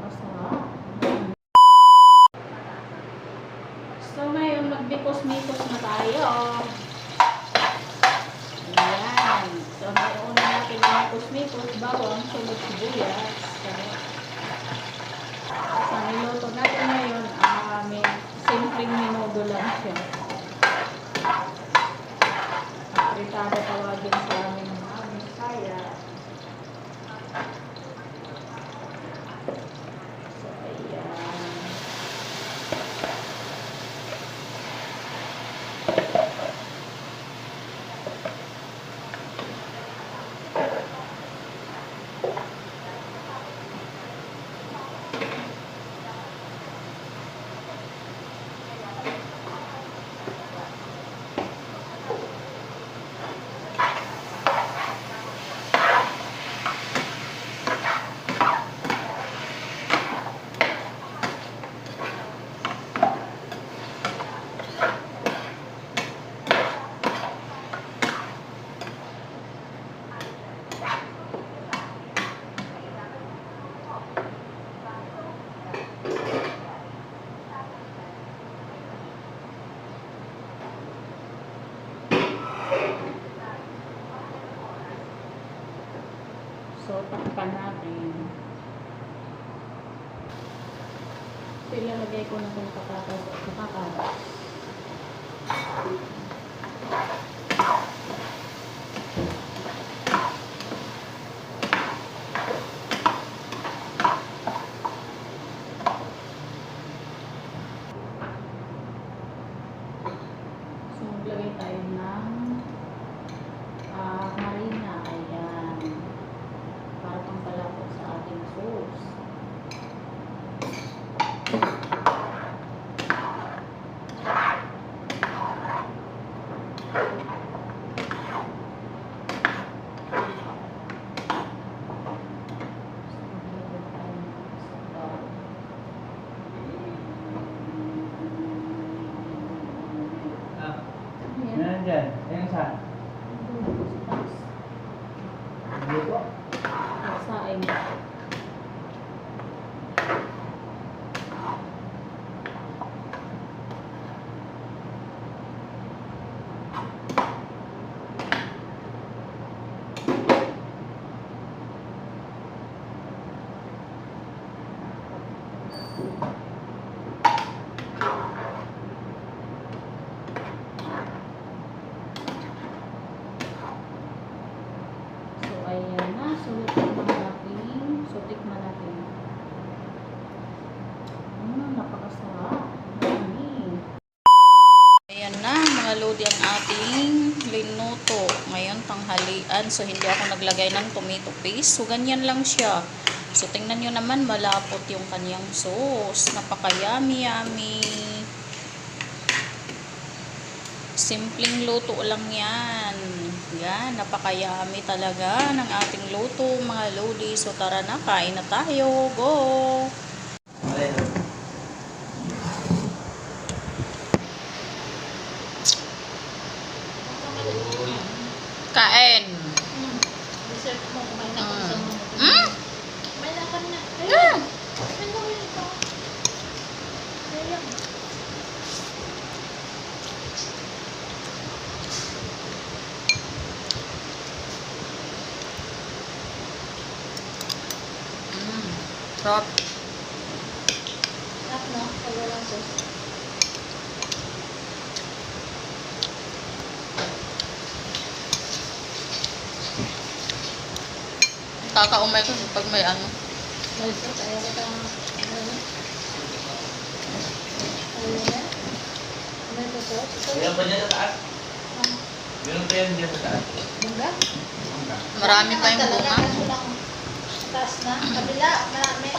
Napakasarap. So ngayon, magbikos-mikos na tayo. Ayan. So ngayon una natin mikos-mikos, bawang, sunod sibuyas. So niluto natin ngayon, may simpleng minudo lang siya. Fritada tawagin sa amin ng aming kaya. So ayan. So, takpan natin. So, ilalagay ko na itong kakakaw. So, maglagay tayo ng marina. Ayan. Para pang palapot sa ating sauce. Nandiyan, yung isa. Dito. Saing. Ayan na, so tikman natin. Napakasarap. Ayan na, mga lodi ang ating linuto. Ngayon, tanghalian. So, hindi ako naglagay ng tomato paste. So, ganyan lang siya. So, tingnan nyo naman, malapot yung kanyang sauce. Napaka-yummy. Simpleng luto lang yan. Yan, napaka-yummy talaga ng ating luto, mga lodi. So, tara na, kain na tayo. Go! Kain! Dessert mo, kumain na ako sa mga. Kumain na ka na. Ah! Kumain na ito. Ayan. Sarap. Sarap, no? Pag walang sauce. Kakaumay ko pag may ano. Malsot, ayaw ko tayong ano na. Ayaw na. Ano ito sauce? Ito? Meron pa dyan sa taas? Meron pa yan dyan sa taas? Bunga? Marami tayong Talaga, bunga. kaso lang. Taas na. Kabila, marami.